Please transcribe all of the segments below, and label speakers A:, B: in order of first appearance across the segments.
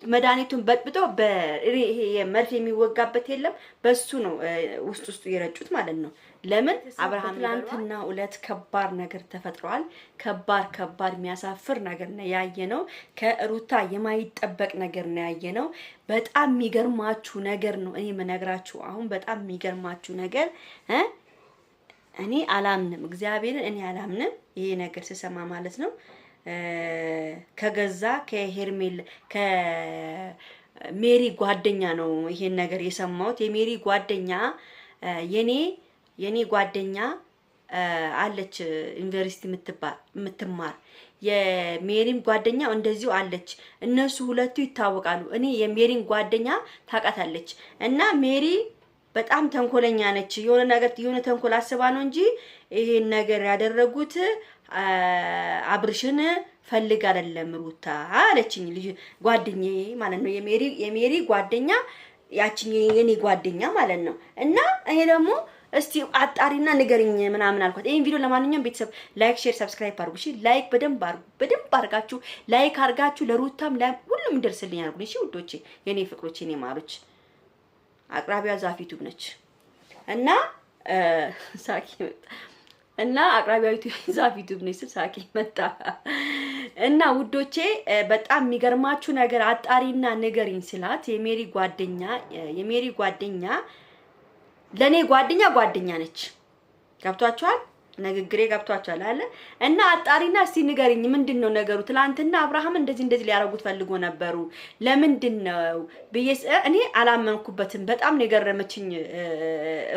A: መድኃኒቱን በጥብጦ በይሄ የመርፌ የሚወጋበት የለም በሱ ነው ውስጡ ይረጩት ማለት ነው። ለምን አብርሃም ትላንትና ዕለት ከባድ ነገር ተፈጥሯል። ከባድ የሚያሳፍር ነገር ነው ያየነው። ከሩታ የማይጠበቅ ነገር ነው ያየነው። በጣም የሚገርማችሁ ነገር ነው እኔ መነግራችሁ። አሁን በጣም የሚገርማችሁ ነገር እኔ አላምንም፣ እግዚአብሔርን እኔ አላምንም ይሄ ነገር ስሰማ ማለት ነው። ከገዛ ከሄርሜል ከሜሪ ጓደኛ ነው ይሄን ነገር የሰማሁት። የሜሪ ጓደኛ የኔ ጓደኛ አለች ዩኒቨርሲቲ የምትማር የሜሪም ጓደኛ እንደዚሁ አለች። እነሱ ሁለቱ ይታወቃሉ። እኔ የሜሪን ጓደኛ ታውቃታለች እና ሜሪ በጣም ተንኮለኛ ነች። የሆነ ተንኮል አስባ ነው እንጂ ይሄን ነገር ያደረጉት አብርሽን ፈልግ አይደለም ሩታ አለችኝ። ልጅ ጓደኛዬ ማለት ነው የሜሪ ጓደኛ ያቺኝ የኔ ጓደኛ ማለት ነው። እና ይሄ ደግሞ እስቲ አጣሪና ንገርኝ ምናምን አልኳት። ይሄን ቪዲዮ ለማንኛውም ቤተሰብ ላይክ፣ ሼር፣ ሰብስክራይብ አድርጉ። እሺ ላይክ በደንብ አድርጋችሁ ላይክ አድርጋችሁ ለሩታም ሁሉም እንደርስልኝ አድርጉ። እሺ ውዶቼ፣ የኔ ፍቅሮቼ፣ የኔ ማሮች። አቅራቢያ ዛፊቱ ነች እና ሳቂ እና አቅራቢያዊቱ ዛፊቱ ነች ሳቂ መጣ እና ውዶቼ፣ በጣም የሚገርማችሁ ነገር አጣሪና ንገሪኝ ስላት የሜሪ ጓደኛ ለኔ ጓደኛ ነች። ገብቷችኋል? ንግግሬ ገብቷችኋል አለ እና አጣሪና እስቲ ንገሪኝ ምንድነው ነገሩ? ትላንትና አብርሃም እንደዚህ ሊያረጉት ፈልጎ ነበሩ። ለምንድነው ብዬስ እኔ አላመንኩበትም። በጣም ነው የገረመችኝ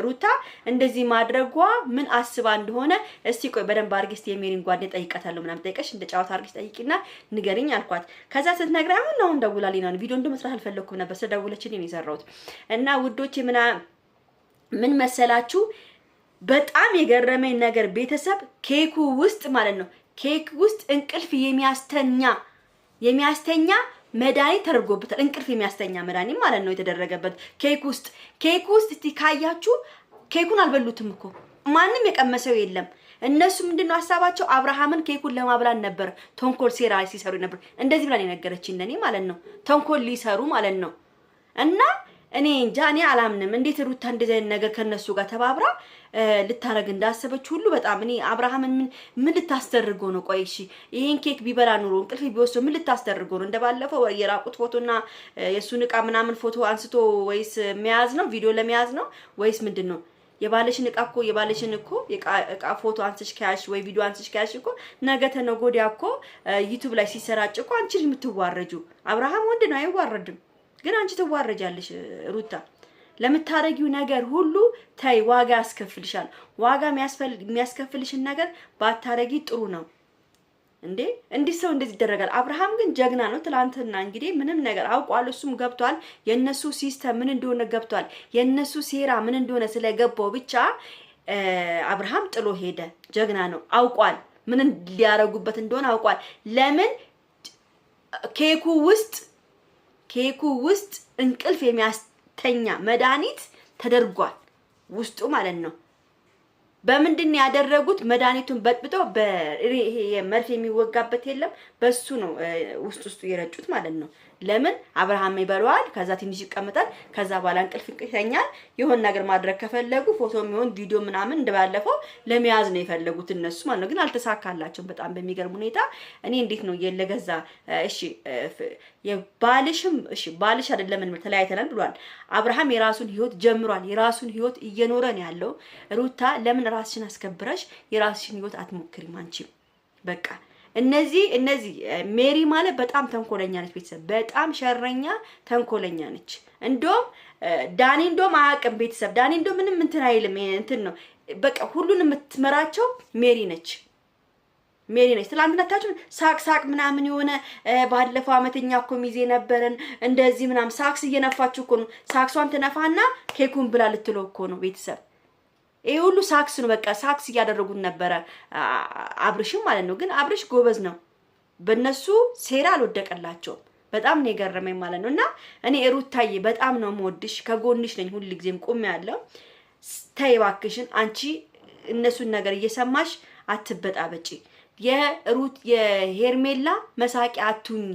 A: ሩታ እንደዚህ ማድረጓ ምን አስባ እንደሆነ። እስቲ ቆይ በደንብ አድርጊ እስቲ የሜሪን ጓደኛ ጠይቃታለሁ ምናምን ጠይቀሽ እንደ ጫወታ አድርጊ ጠይቂና ንገሪኝ አልኳት። ከዛ ስትነግረኝ አሁን ደውላልኝ ነው ቪዲዮ መስራት አልፈለኩም ነበር ስለደወለችልኝ ነው የሰራሁት። እና ውዶቼ ምን መሰላችሁ በጣም የገረመኝ ነገር ቤተሰብ ኬኩ ውስጥ ማለት ነው ኬክ ውስጥ እንቅልፍ የሚያስተኛ መድኃኒት ተደርጎበታል። እንቅልፍ የሚያስተኛ መድኃኒት ማለት ነው የተደረገበት ኬክ ውስጥ እስቲ ካያችሁ ኬኩን አልበሉትም እኮ ማንም የቀመሰው የለም። እነሱ ምንድነው ሐሳባቸው? አብርሃምን ኬኩን ለማብላን ነበር ተንኮል ሴራ ሲሰሩ ነበር። እንደዚህ ብላን የነገረችኝ ለኔ ማለት ነው ተንኮል ሊሰሩ ማለት ነው። እና እኔ እንጃ እኔ አላምንም። እንዴት ሩታ እንደዚህ አይነት ነገር ከነሱ ጋር ተባብራ ልታረግ እንዳሰበች ሁሉ በጣም እኔ አብርሃምን ምን ልታስተርገው ነው? ቆይ እሺ ይሄን ኬክ ቢበላ ኑሮ እንቅልፍ ቢወስደው ምን ልታስተርገው ነው? እንደባለፈው የራቁት ፎቶና የሱን ዕቃ ምናምን ፎቶ አንስቶ ወይስ መያዝ ነው? ቪዲዮ ለመያዝ ነው ወይስ ምንድነው? የባለሽን እኮ ዕቃ ፎቶ አንስሽ ካያሽ ወይ ቪዲዮ አንስሽ ካያሽ እኮ ነገ ተነገ ወዲያ እኮ ዩቲዩብ ላይ ሲሰራጭ እኮ አንቺ ልጅ የምትዋረጁ። አብርሃም ወንድ ነው አይዋረድም። ግን አንቺ ትዋረጃለሽ ሩታ። ለምታረጊው ነገር ሁሉ ታይ ዋጋ ያስከፍልሻል። ዋጋ የሚያስከፍልሽን ነገር ባታረጊ ጥሩ ነው እንዴ። እንዲህ ሰው እንደዚህ ይደረጋል? አብርሃም ግን ጀግና ነው። ትላንትና እንግዲህ ምንም ነገር አውቋል። እሱም ገብቷል። የነሱ ሲስተም ምን እንደሆነ ገብቷል። የነሱ ሴራ ምን እንደሆነ ስለገባው ብቻ አብርሃም ጥሎ ሄደ። ጀግና ነው። አውቋል ምን ሊያረጉበት እንደሆነ አውቋል። ለምን ኬኩ ውስጥ እንቅልፍ የሚያስተኛ መድኃኒት ተደርጓል ውስጡ ማለት ነው። በምንድን ያደረጉት? መድኃኒቱን በጥብጦ በይሄ የመርፌ የሚወጋበት የለም በሱ ነው ውስጡ ይረጩት ማለት ነው። ለምን አብርሃም ይበላዋል፣ ከዛ ትንሽ ይቀመጣል፣ ከዛ በኋላ እንቅልፍ ይተኛል። የሆነ ነገር ማድረግ ከፈለጉ ፎቶም ይሁን ቪዲዮ ምናምን እንደባለፈው ለመያዝ ነው የፈለጉት እነሱ ማለት ነው። ግን አልተሳካላቸውም በጣም በሚገርም ሁኔታ። እኔ እንዴት ነው የለገዛ እሺ ባልሽ አይደለም ምን ተለያይተናል ብሏል አብርሃም። የራሱን ህይወት ጀምሯል። የራሱን ህይወት እየኖረ ነው ያለው። ሩታ ለምን ራስሽን አስከብረሽ የራስሽን ህይወት አትሞክሪም አንቺም? በቃ እነዚህ ሜሪ ማለት በጣም ተንኮለኛ ነች ቤተሰብ። በጣም ሸረኛ ተንኮለኛ ነች። ዳኒ አያውቅም ቤተሰብ። ዳኒ ምንም እንትን አይልም። እንትን ነው በቃ ሁሉን የምትመራቸው ሜሪ ነች። ትላንትና ታችሁ ሳቅ ምናምን የሆነ ባለፈው አመተኛ እኮ ሚዜ ነበረን እንደዚህ ምናምን ሳክስ እየነፋችሁ እኮ ነው። ሳክሷን ትነፋና ኬኩን ብላ ልትለው እኮ ነው ቤተሰብ። ይሄ ሁሉ ሳክስ ነው። በቃ ሳክስ እያደረጉን ነበረ አብርሽም ማለት ነው። ግን አብርሽ ጎበዝ ነው። በእነሱ ሴራ አልወደቀላቸውም። በጣም ነው የገረመኝ ማለት ነው። እና እኔ ሩታዬ በጣም ነው የምወድሽ፣ ከጎንሽ ነኝ ሁሉ ጊዜም ቆም ያለው። ተይ እባክሽን አንቺ እነሱን ነገር እየሰማሽ አትበጣበጪ። የሄርሜላ መሳቂያ አትሁኚ።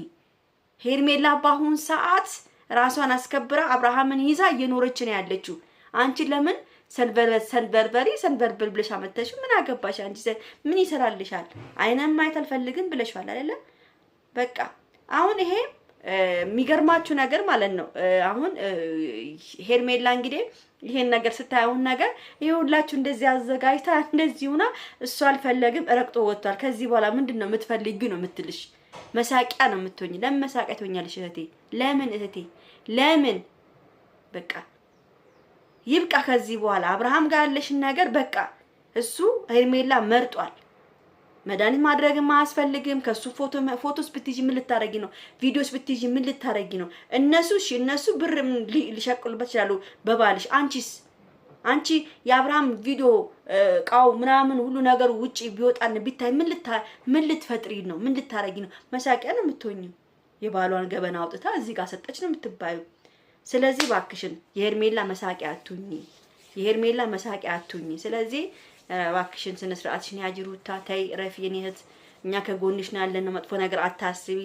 A: ሄርሜላ በአሁን ሰዓት ራሷን አስከብራ አብርሃምን ይዛ እየኖረች ነው ያለችው። አንቺ ለምን ሰንበርበሪ ብለሽ አመጣሽ? ምን አገባሽ አንቺ? ምን ይሰራልሻል? አይነም ማየት አልፈልግም ብለሽዋል አይደለ? በቃ አሁን ይሄ የሚገርማችሁ ነገር ማለት ነው። አሁን ሄርሜላ እንግዲህ ይሄን ነገር ስታዩን ነገር ይሁላችሁ እንደዚህ አዘጋጅታ እንደዚህ ሆና እሱ አልፈለግም ረቅጦ ወጥቷል። ከዚህ በኋላ ምንድነው የምትፈልጊው ነው የምትልሽ? መሳቂያ ነው የምትሆኝ። ለምን መሳቂያ ትሆኛለሽ እህቴ? ለምን እህቴ ለምን? በቃ ይብቃ። ከዚህ በኋላ አብርሃም ጋር ያለሽን ነገር በቃ እሱ ሄርሜላ መርጧል። መድኃኒት ማድረግም አያስፈልግም። ከሱ ፎቶስ ብትይጂ ምን ልታረጊ ነው? ቪዲዮስ ብትይጂ ምን ልታረጊ ነው? እነሱ ብር ሊሸቅሉበት ይችላሉ በባልሽ። አንቺ የአብርሃም ቪዲዮ ቃው ምናምን ሁሉ ነገር ውጪ ቢወጣን ቢታይ ምን ልትፈጥሪ ነው? ምን ልታረጊ ነው? መሳቂያ ነው የምትሆኚው። የባሏን ገበና አውጥታ እዚህ ጋር ሰጠች ነው የምትባዩ። ስለዚህ ባክሽን የሄርሜላ መሳቂያ አትሁኚ፣ የሄርሜላ መሳቂያ አትሁኚ። ስለዚህ ባክሽን ስነ ስርዓትሽን ያጂ ሩታ፣ ተይ ረፊ፣ የኔ እህት እኛ ከጎንሽ ነው ያለነው። መጥፎ ነገር አታስቢ።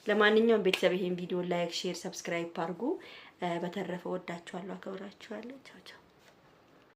A: ለማንኛውም ቤተሰብ ይሄን ቪዲዮ ላይክ፣ ሼር፣ ሰብስክራይብ አድርጉ። በተረፈ ወዳችኋለሁ፣ አከብራችኋለሁ። ቻው ቻው።